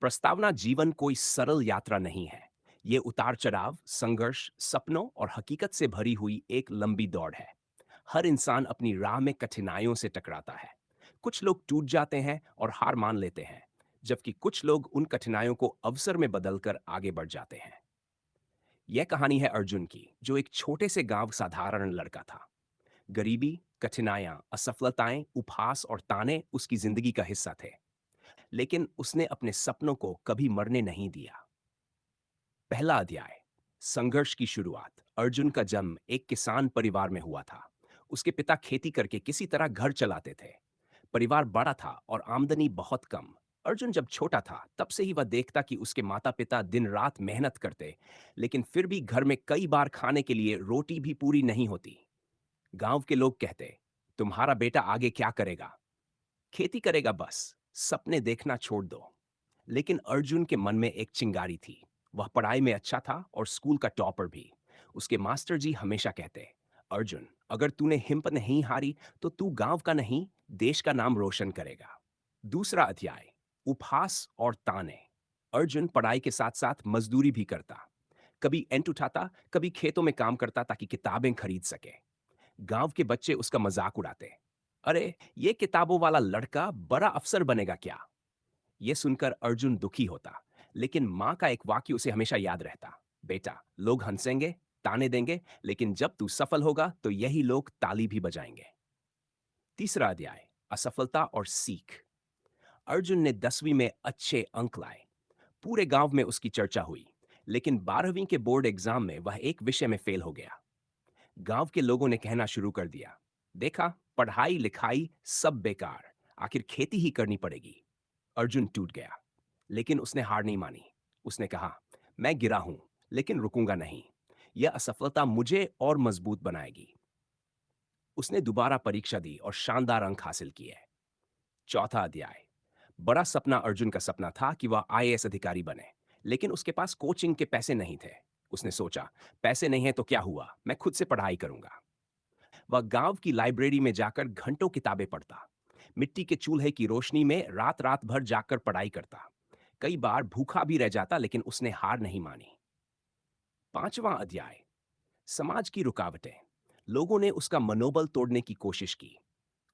प्रस्तावना जीवन कोई सरल यात्रा नहीं है। ये उतार चढ़ाव, संघर्ष, सपनों और हकीकत से भरी हुई एक लंबी दौड़ है। हर इंसान अपनी राह में कठिनाइयों से टकराता है। कुछ लोग टूट जाते हैं और हार मान लेते हैं, जबकि कुछ लोग उन कठिनाइयों को अवसर में बदलकर आगे बढ़ जाते हैं। यह कहानी है अर्जुन की, जो एक छोटे से गांव साधारण लड़का था। गरीबी, कठिनाइयां, असफलताएं, उपहास और ताने उसकी जिंदगी का हिस्सा थे। लेकिन उसने अपने सपनों को कभी मरने नहीं दिया। पहला अध्याय, संघर्ष की शुरुआत। अर्जुन का जन्म एक किसान परिवार में हुआ था। उसके पिता खेती करके किसी तरह घर चलाते थे। परिवार बड़ा था और आमदनी बहुत कम। अर्जुन जब छोटा था तब से ही वह देखता कि उसके माता पिता दिन रात मेहनत करते, लेकिन फिर भी घर में कई बार खाने के लिए रोटी भी पूरी नहीं होती। गांव के लोग कहते, तुम्हारा बेटा आगे क्या करेगा? खेती करेगा बस, सपने देखना छोड़ दो। लेकिन अर्जुन के मन में एक चिंगारी थी। वह पढ़ाई में अच्छा था और स्कूल का टॉपर भी। उसके मास्टर जी हमेशा कहते, अर्जुन, अगर तूने हिम्मत नहीं हारी तो तू गांव का नहीं, देश का नाम रोशन करेगा। दूसरा अध्याय, उपहास और ताने। अर्जुन पढ़ाई के साथ साथ मजदूरी भी करता। कभी एंट उठाता, कभी खेतों में काम करता ताकि किताबें खरीद सके। गांव के बच्चे उसका मजाक उड़ाते, अरे ये किताबों वाला लड़का बड़ा अफसर बनेगा क्या? ये सुनकर अर्जुन दुखी होता, लेकिन माँ का एक वाक्य उसे हमेशा याद रहता, बेटा, लोग हंसेंगे, ताने देंगे, लेकिन जब तू सफल होगा तो यही लोग ताली भी बजाएंगे। तीसरा अध्याय, असफलता और सीख। अर्जुन ने 10वीं में अच्छे अंक लाए। पूरे गांव में उसकी चर्चा हुई। लेकिन 12वीं के बोर्ड एग्जाम में वह एक विषय में फेल हो गया। गांव के लोगों ने कहना शुरू कर दिया, देखा, पढ़ाई लिखाई सब बेकार, आखिर खेती ही करनी पड़ेगी। अर्जुन टूट गया, लेकिन उसने हार नहीं मानी। उसने कहा, मैं गिरा हूं, लेकिन रुकूंगा नहीं। यह असफलता मुझे और मजबूत बनाएगी। उसने दोबारा परीक्षा दी और शानदार अंक हासिल किए। चौथा अध्याय, बड़ा सपना। अर्जुन का सपना था कि वह आईएएस अधिकारी बने, लेकिन उसके पास कोचिंग के पैसे नहीं थे। उसने सोचा, पैसे नहीं है तो क्या हुआ, मैं खुद से पढ़ाई करूंगा। वह गांव की लाइब्रेरी में जाकर घंटों किताबें पढ़ता। मिट्टी के चूल्हे की रोशनी में रात रात भर जाकर पढ़ाई करता। कई बार भूखा भी रह जाता, लेकिन उसने हार नहीं मानी। पांचवां अध्याय, समाज की रुकावटें। लोगों ने उसका मनोबल तोड़ने की कोशिश की।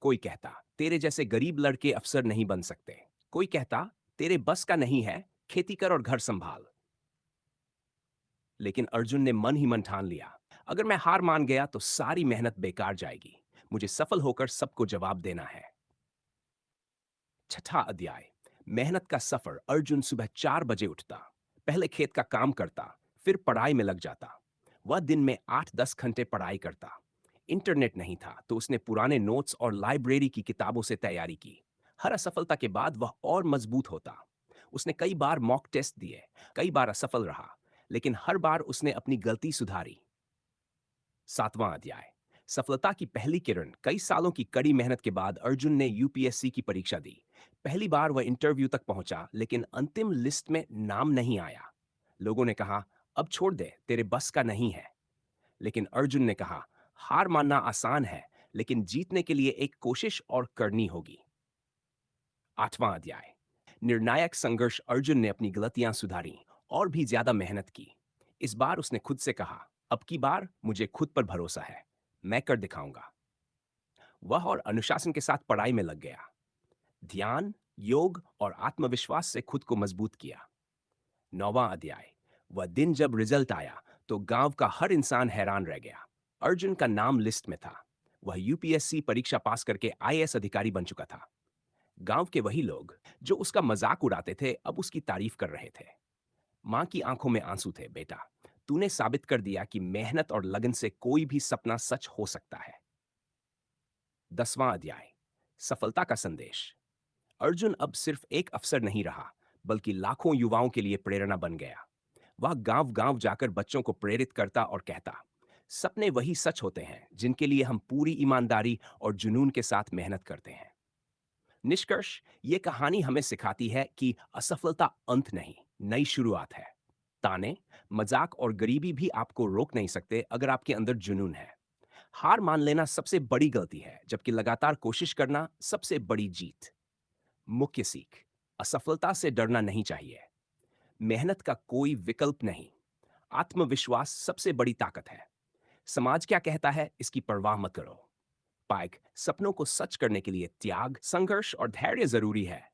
कोई कहता, तेरे जैसे गरीब लड़के अफसर नहीं बन सकते। कोई कहता, तेरे बस का नहीं है, खेती कर और घर संभाल। लेकिन अर्जुन ने मन ही मन ठान लिया, अगर मैं हार मान गया तो सारी मेहनत बेकार जाएगी। मुझे सफल होकर सबको जवाब देना है। छठा अध्याय, मेहनत का सफर। अर्जुन सुबह 4 बजे उठता, पहले खेत का काम करता, फिर पढ़ाई में लग जाता। वह दिन में 8-10 घंटे पढ़ाई करता। इंटरनेट नहीं था तो उसने पुराने नोट्स और लाइब्रेरी की किताबों से तैयारी की। हर असफलता के बाद वह और मजबूत होता। उसने कई बार मॉक टेस्ट दिए, कई बार असफल रहा, लेकिन हर बार उसने अपनी गलती सुधारी। सातवां अध्याय, सफलता की पहली किरण। कई सालों की कड़ी मेहनत के बाद अर्जुन ने यूपीएससी की परीक्षा दी। पहली बार वह इंटरव्यू तक पहुंचा, लेकिन अंतिम लिस्ट में नाम नहीं आया। लोगों ने कहा, अब छोड़ दे, तेरे बस का नहीं है। लेकिन अर्जुन ने कहा, हार मानना आसान है, लेकिन जीतने के लिए एक कोशिश और करनी होगी। आठवां अध्याय, निर्णायक संघर्ष। अर्जुन ने अपनी गलतियां सुधारी और भी ज्यादा मेहनत की। इस बार उसने खुद से कहा, अब की बार मुझे खुद पर भरोसा है, मैं कर दिखाऊंगा। वह और अनुशासन के साथ पढ़ाई में लग गया। ध्यान, योग और आत्मविश्वास से खुद को मजबूत किया। नौवां अध्याय, वह दिन जब रिजल्ट आया तो गांव का हर इंसान हैरान रह गया। अर्जुन का नाम लिस्ट में था। वह यूपीएससी परीक्षा पास करके आईएएस अधिकारी बन चुका था। गांव के वही लोग जो उसका मजाक उड़ाते थे अब उसकी तारीफ कर रहे थे। मां की आंखों में आंसू थे, बेटा, तूने साबित कर दिया कि मेहनत और लगन से कोई भी सपना सच हो सकता है। 10वां अध्याय, सफलता का संदेश। अर्जुन अब सिर्फ एक अफसर नहीं रहा, बल्कि लाखों युवाओं के लिए प्रेरणा बन गया। वह गांव गांव जाकर बच्चों को प्रेरित करता और कहता, सपने वही सच होते हैं जिनके लिए हम पूरी ईमानदारी और जुनून के साथ मेहनत करते हैं। निष्कर्ष, ये कहानी हमें सिखाती है कि असफलता अंत नहीं, नई शुरुआत है। ताने, मजाक और गरीबी भी आपको रोक नहीं सकते अगर आपके अंदर जुनून है। हार मान लेना सबसे बड़ी गलती है, जबकि लगातार कोशिश करना सबसे बड़ी जीत। मुख्य सीख, असफलता से डरना नहीं चाहिए। मेहनत का कोई विकल्प नहीं। आत्मविश्वास सबसे बड़ी ताकत है। समाज क्या कहता है, इसकी परवाह मत करो। पाइक, सपनों को सच करने के लिए त्याग, संघर्ष और धैर्य जरूरी है।